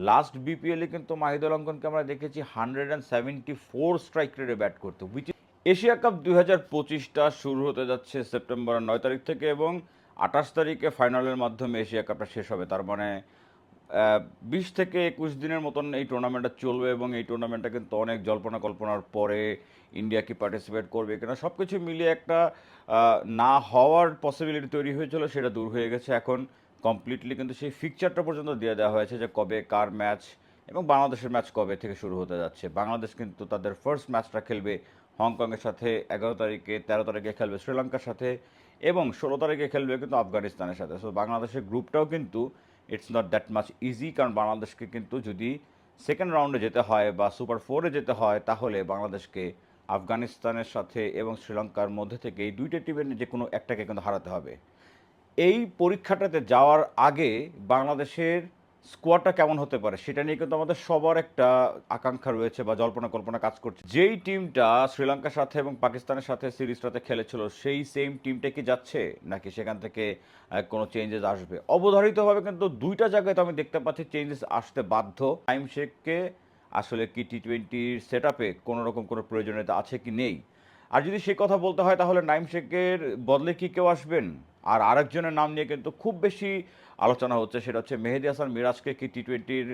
Last বিপিএলে কিন্তু মাহিদুল অঙ্কনকে আমরা দেখেছি 174 স্ট্রাইক রেটে ব্যাট করতে। এশিয়া কাপ 2025টা শুরু হতে যাচ্ছে সেপ্টেম্বরের 9 তারিখ থেকে এবং 28 তারিখে ফাইনালের মাধ্যমে এশিয়া কাপটা শেষ হবে। তার মানে 20 থেকে 21 দিনের মতন এই টুর্নামেন্টটা চলবে এবং এই টুর্নামেন্টটা কিন্তু অনেক জল্পনা কল্পনার পরে ইন্ডিয়া কি পার্টিসিপেট করবে কিনা সব কিছু মিলিয়ে একটা না হওয়ার পসিবিলিটি তৈরি হয়েছিল, সেটা দূর হয়ে গেছে এখন কমপ্লিটলি। কিন্তু সেই ফিকচারটা পর্যন্ত দিয়ে দেওয়া হয়েছে যে কবে কার ম্যাচ এবং বাংলাদেশের ম্যাচ কবে থেকে শুরু হতে যাচ্ছে। বাংলাদেশ কিন্তু তাদের ফার্স্ট ম্যাচটা খেলবে হংকংয়ের সাথে 11 তারিখে, 13 তারিখে খেলবে শ্রীলঙ্কার সাথে এবং 16 তারিখে খেলবে কিন্তু আফগানিস্তানের সাথে। সো বাংলাদেশের গ্রুপটাও কিন্তু it's not that much easy, কারণ বাংলাদেশকে কিন্তু যদি সেকেন্ড রাউন্ডে যেতে হয় বা সুপার ফোরে যেতে হয় তাহলে বাংলাদেশকে আফগানিস্তানের সাথে এবং শ্রীলঙ্কার মধ্যে থেকে এই দুইটা টিমের যে কোনো একটাকে কিন্তু হারাতে হবে। এই পরীক্ষাটাতে যাওয়ার আগে বাংলাদেশের স্কোয়াডটা কেমন হতে পারে সেটা নিয়ে কিন্তু আমাদের সবার একটা আকাঙ্ক্ষা রয়েছে বা জল্পনা কল্পনা কাজ করছে। যেই টিমটা শ্রীলঙ্কার সাথে এবং পাকিস্তানের সাথে সিরিজটাতে খেলেছিল সেই সেম টিমটা কি যাচ্ছে নাকি সেখান থেকে কোনো চেঞ্জেস আসবে? অবধারিতভাবে কিন্তু দুইটা জায়গায় তো আমি দেখতে পাচ্ছি চেঞ্জেস আসতে বাধ্য। নাইম শেখকে আসলে কি টি-20 সেট আপে কোনো রকম কোনো প্রয়োজনীয়তা আছে কি নেই? আর যদি সে কথা বলতে হয় তাহলে নাইম শেখের বদলে কি কেউ আসবেন? আর আরেকজনের নাম নিয়ে কিন্তু খুব বেশি আলোচনা হচ্ছে, সেটা হচ্ছে মেহেদী হাসান মিরাজকে কি টি-20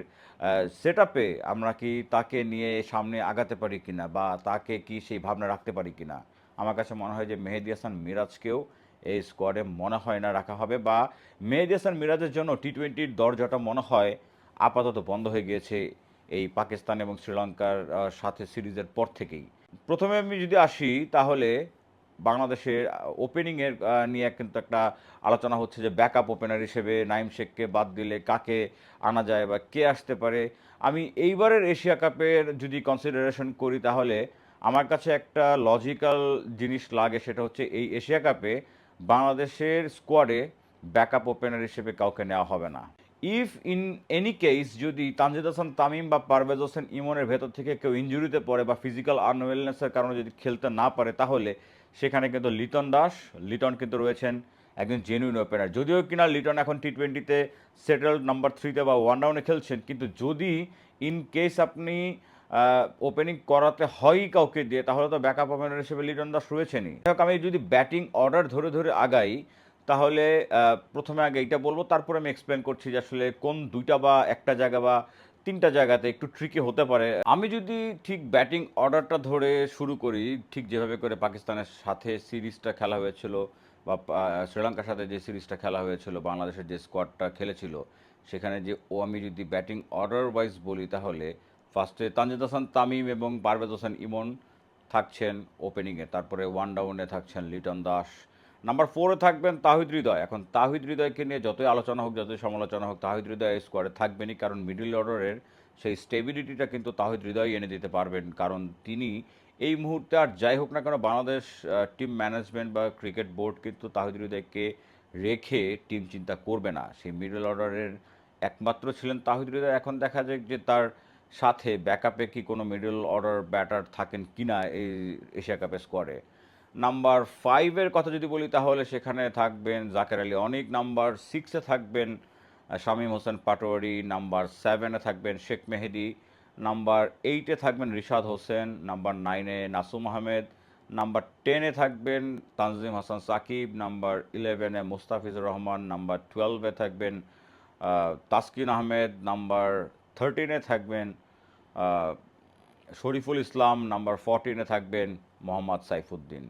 সেট আপে আমরা কি তাকে নিয়ে সামনে আগাতে পারি কিনা বা তাকে কি সেই ভাবনা রাখতে পারি কিনা। আমার কাছে মনে হয় যে মেহেদী হাসান মিরাজকেও এই স্কোয়াডে মনে হয় না রাখা হবে, বা মেহেদী হাসান মিরাজের জন্য টি-20 দরজাটা মনে হয় আপাতত বন্ধ হয়ে গিয়েছে এই পাকিস্তান এবং শ্রীলঙ্কার সাথে সিরিজের পর থেকেই। প্রথমে আমি যদি আসি তাহলে বাংলাদেশের ওপেনিংয়ের নিয়ে কিন্তু একটা আলোচনা হচ্ছে যে ব্যাকআপ ওপেনার হিসেবে নাইম শেখকে বাদ দিলে কাকে আনা যায় বা কে আসতে পারে। আমি এইবারের এশিয়া কাপের যদি কনসিডারেশন করি তাহলে আমার কাছে একটা লজিক্যাল জিনিস লাগে, সেটা হচ্ছে এই এশিয়া কাপে বাংলাদেশের স্কোয়াডে ব্যাকআপ ওপেনার হিসেবে কাউকে নেওয়া হবে না। ইফ ইন এনি কেস যদি তানজিদ হাসান তামিম বা পারভেজ হোসেন ইমনের ভেতর থেকে কেউ ইনজুরিতে পড়ে বা ফিজিক্যাল আনওয়েলনেসের কারণে যদি খেলতে না পারে তাহলে সেখানে কিন্তু লিটন কিন্তু রয়েছেন একজন জেনুইন ওপেনার। যদিও কিনা লিটন এখন টি-20তে সেটেল নাম্বার 3-তে বা ওয়ান ডাউনে খেলছেন, কিন্তু যদি ইন কেস আপনি ওপেনিং করাতে হয়ই কাউকে দিয়ে তাহলে তো ব্যাকআপ ওপেনার হিসেবে লিটন দাস রয়েছেনই। যাই হোক, আমি যদি ব্যাটিং অর্ডার ধরে ধরে আগাই তাহলে প্রথমে আগে এইটা বলবো, তারপরে আমি এক্সপ্লেন করছি যে আসলে কোন দুইটা বা একটা জায়গা বা তিনটা জায়গাতে একটু ট্রিকি হতে পারে। আমি যদি ঠিক ব্যাটিং অর্ডারটা ধরে শুরু করি, ঠিক যেভাবে করে পাকিস্তানের সাথে সিরিজটা খেলা হয়েছিল বা শ্রীলঙ্কার সাথে যে সিরিজটা খেলা হয়েছিল, বাংলাদেশের যে স্কোয়াডটা খেলেছিল সেখানে যে আমি যদি ব্যাটিং অর্ডার ওয়াইজ বলি তাহলে ফার্স্টে তানজিদ হাসান তামিম এবং পারভেজ হোসেন ইমন থাকছেন ওপেনিংয়ে, তারপরে ওয়ান ডাউনে থাকছেন লিটন দাস, নাম্বার 4-এ থাকবেন তাহিদ হৃদয়। এখন তাহিদ হৃদয়কে নিয়ে যতই আলোচনা হোক যতই সমালোচনা হোক তাহিদ হৃদয় স্কোয়াডে থাকবেনই, কারণ মিডল অর্ডারের সেই স্টেবিলিটিটা কিন্তু তাহিদ হৃদয় এনে দিতে পারবেন। কারণ তিনি এই মুহূর্তে আর যাই হোক না কেন বাংলাদেশ টিম ম্যানেজমেন্ট বা ক্রিকেট বোর্ড কিন্তু তাহিদ হৃদয়কে রেখে টিম চিন্তা করবে না। সেই মিডল অর্ডারের একমাত্র ছিলেন তাহিদ হৃদয়। এখন দেখা যাক যে তার সাথে ব্যাকআপে কি কোনো মিডল অর্ডার ব্যাটার থাকেন কিনা এই এশিয়া কাপের স্কোয়াডে। নাম্বার 5-এর কথা যদি বলি তাহলে সেখানে থাকবেন জাকের আলী অনিক, নাম্বার 6-এ থাকবেন শামীম হোসেন পাটোয়ারি, নাম্বার 7-এ থাকবেন শেখ মেহেদী, নাম্বার 8-এ থাকবেন রিশাদ হোসেন, নাম্বার 9-এ নাসুম আহমেদ, নাম্বার 10-এ থাকবেন তানজিম হাসান সাকিব, নাম্বার 11-এ মুস্তাফিজুর রহমান, নাম্বার 12-এ থাকবেন তাসকিন আহমেদ, নাম্বার 13-এ থাকবেন আহ, শরীফুল ইসলাম, নাম্বার 14-এ থাকবেন মোহাম্মদ সাইফুদ্দিন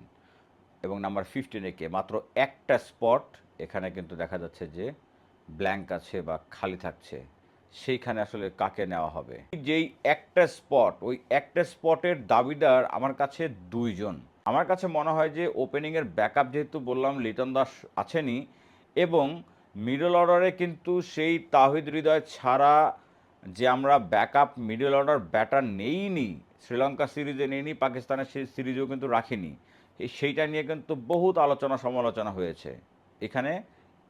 এবং নাম্বার 15-এ কে? মাত্র একটা স্পট এখানে কিন্তু দেখা যাচ্ছে যে ব্ল্যাঙ্ক আছে বা খালি থাকছে, সেইখানে আসলে কাকে নেওয়া হবে? যেই একটা স্পট, ওই একটা স্পটের দাবিদার আমার কাছে দুইজন। আমার কাছে মনে হয় যে ওপেনিংয়ের ব্যাকআপ যেহেতু বললাম লিটন দাস আছেনই এবং মিডল অর্ডারে কিন্তু সেই তাহিদ হৃদয় ছাড়া যে আমরা ব্যাকআপ মিডল অর্ডার ব্যাটার নেইনি, শ্রীলঙ্কা সিরিজে নেইনি, পাকিস্তানের সেই সিরিজেও কিন্তু রাখিনি, সেইটা নিয়ে কিন্তু বহুত আলোচনা সমালোচনা হয়েছে এখানে।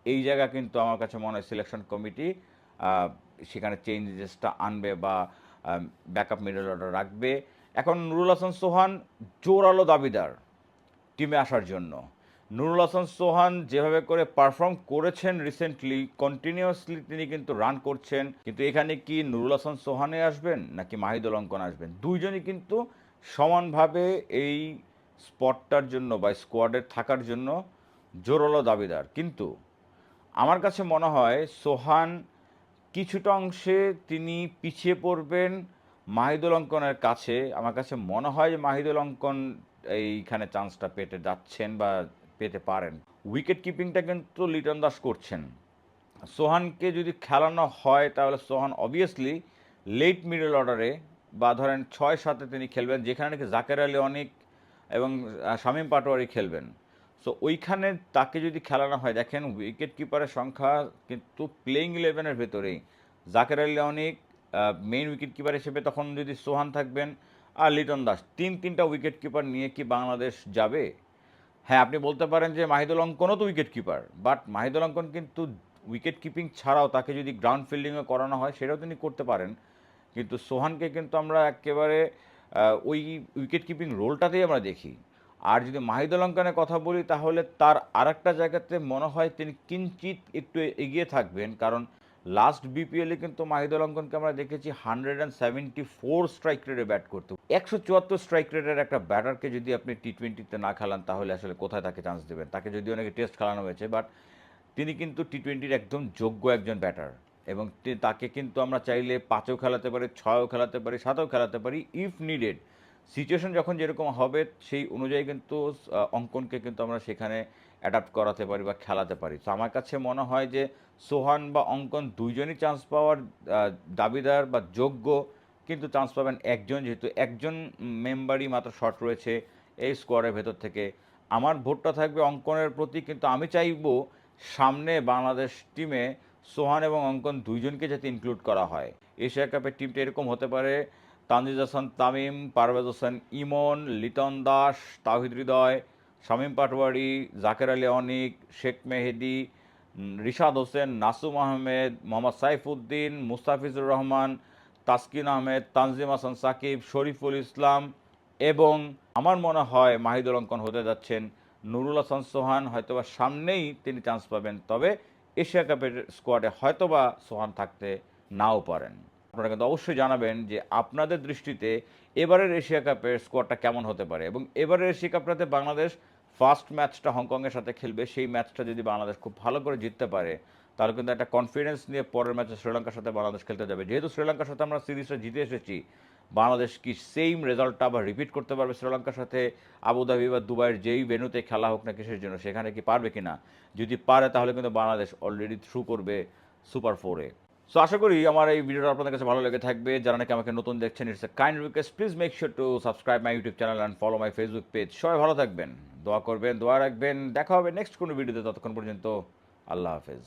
এই জায়গা কিন্তু আমার কাছে মনে হয় সিলেকশন কমিটি সেখানে চেঞ্জেসটা আনবে বা ব্যাকআপ মিডল অর্ডার রাখবে। এখন নুরুল হাসান সোহান জোরালো দাবিদার টিমে আসার জন্য। নুরুল হাসান সোহান যেভাবে করে পারফর্ম করেছেন রিসেন্টলি, কন্টিনিউয়াসলি তিনি কিন্তু রান করছেন, কিন্তু এখানে কি নুরুল হাসান সোহানে আসবেন নাকি মাহিদুল অঙ্কন আসবেন? দুইজনই কিন্তু সমানভাবে এই স্পটটার জন্য বা স্কোয়াডের থাকার জন্য জোরালো দাবিদার। কিন্তু আমার কাছে মনে হয় সোহান কিছুটা অংশে তিনি পিছিয়ে পড়বেন মাহিদুল অঙ্কনের কাছে। আমার কাছে মনে হয় যে মাহিদুল অঙ্কন এইখানে চান্সটা পেতে যাচ্ছেন বা পেতে পারেন। উইকেট কিপিংটা কিন্তু লিটন দাস করছেন। সোহানকে যদি খেলানো হয় তাহলে সোহান অবভিয়াসলি লেট মিডল অর্ডারে বা ধরেন 6-7-এ তিনি খেলবেন, যেখানে নাকি জাকের আলী অনেক এবং শামীম পাটোয়ারি খেলবেন। সো ওইখানে তাকে যদি খেলানো হয়, দেখেন উইকেট কিপারের সংখ্যা কিন্তু প্লেইং ইলেভেনের ভেতরেই জাকের আলী অনেক মেইন উইকেট কিপার হিসেবে, তখন যদি সোহান থাকবেন আর লিটন দাস, তিনটা উইকেট কিপার নিয়ে কি বাংলাদেশ যাবে? হ্যাঁ, আপনি বলতে পারেন যে মাহিদুল অঙ্কনও তো উইকেট কিপার, বাট মাহিদুল অঙ্কন কিন্তু উইকেট কিপিং ছাড়াও তাকে যদি গ্রাউন্ড ফিল্ডিংও করানো হয় সেটাও তিনি করতে পারেন। কিন্তু সোহানকে কিন্তু আমরা একেবারে ওই উইকেট কিপিং রোলটাতেই আমরা দেখি। আর যদি মাহিদুল অঙ্কনের কথা বলি তাহলে তার আরেকটা জায়গাতে মনে হয় তিনি কিঞ্চিত একটু এগিয়ে থাকবেন, কারণ লাস্ট বিপিএলে কিন্তু মাহিদুল অঙ্কনকে আমরা দেখেছি 174 স্ট্রাইক রেটে ব্যাট করতে। 174 স্ট্রাইক রেটের একটা ব্যাটারকে যদি আপনি টি-20-তে না খেলান তাহলে আসলে কোথায় তাকে চান্স দেবেন? তাকে যদিও অনেকে টেস্ট খেলানো হয়েছে, বাট তিনি কিন্তু টি-20-র একদম যোগ্য একজন ব্যাটার, এবং তাকে কিন্তু আমরা চাইলে 5ও খেলাতে পারি, 6ও খেলাতে পারি, 7ও খেলাতে পারি ইফ নিডেড। সিচুয়েশন যখন যেরকম হবে সেই অনুযায়ী কিন্তু অঙ্কনকে কিন্তু আমরা সেখানে অ্যাডাপ্ট করাতে পারি বা খেলাতে পারি। তো আমার কাছে মনে হয় যে সোহান বা অঙ্কন দুইজনই চান্স পাওয়ার দাবিদার বা যোগ্য, কিন্তু চান্স পাবেন একজন, যেহেতু একজন মেম্বারই মাত্র শর্ট রয়েছে এই স্কোয়াডের ভেতর থেকে। আমার ভোটটা থাকবে অঙ্কনের প্রতি, কিন্তু আমি চাইবো সামনে বাংলাদেশ টিমে সোহান এবং অঙ্কন দুইজনকে যাতে ইনক্লুড করা হয়। এশিয়া কাপের টিমটা এরকম হতে পারে: তানজিদ হাসান তামিম, পারভেজ হোসেন ইমন, লিটন দাস, তাওহিদ হৃদয়, শামীম পাটোয়ারি, জাকের আলী অনিক, শেখ মেহেদী, রিশাদ হোসেন, নাসুম আহমেদ, মোহাম্মদ সাইফুদ্দিন, মুস্তাফিজুর রহমান, তাসকিন আহমেদ, তানজিম হাসান সাকিব, শরীফুল ইসলাম, এবং আমার মনে হয় মাহিদুল অঙ্কন হতে যাচ্ছেন নুরুল হাসান সোহান। হয়তোবা সামনেই তিনি চান্স পাবেন, তবে এশিয়া কাপের স্কোয়াডে হয়তোবা সোহান থাকতে নাও পারেন। আপনারা কিন্তু অবশ্যই জানাবেন যে আপনাদের দৃষ্টিতে এবারের এশিয়া কাপের স্কোয়াডটা কেমন হতে পারে, এবং এবারের এশিয়া কাপটাতে বাংলাদেশ ফার্স্ট ম্যাচটা হংকংয়ের সাথে খেলবে। সেই ম্যাচটা যদি বাংলাদেশ খুব ভালো করে জিততে পারে তাহলে কিন্তু একটা কনফিডেন্স নিয়ে পরের ম্যাচে শ্রীলঙ্কার সাথে বাংলাদেশ খেলতে যাবে। যেহেতু শ্রীলঙ্কার সাথে আমরা সিরিজটা জিতে এসেছি, বাংলাদেশ কি সেম রেজাল্টটা আবার রিপিট করতে পারবে শ্রীলঙ্কার সাথে? আবুধাবি বা দুবাইয়ের যেই ভেন্যুতে খেলা হোক না কিসের জন্য, সেখানে কি পারবে কিনা? যদি পারে তাহলে কিন্তু বাংলাদেশ অলরেডি থ্রু করবে সুপার 4-এ। সো আশা করি আমার এই ভিডিওটা আপনাদের কাছে ভালো লেগে থাকবে। যারা নাকি আমাকে নতুন দেখছেন, it's a kind request, please make sure to subscribe my YouTube channel and follow my Facebook page. সবাই ভালো থাকবেন, দোয়া করবেন, দোয়া রাখবেন। দেখা হবে নেক্সট কোনো ভিডিওতে। ততক্ষণ পর্যন্ত আল্লাহ হাফেজ।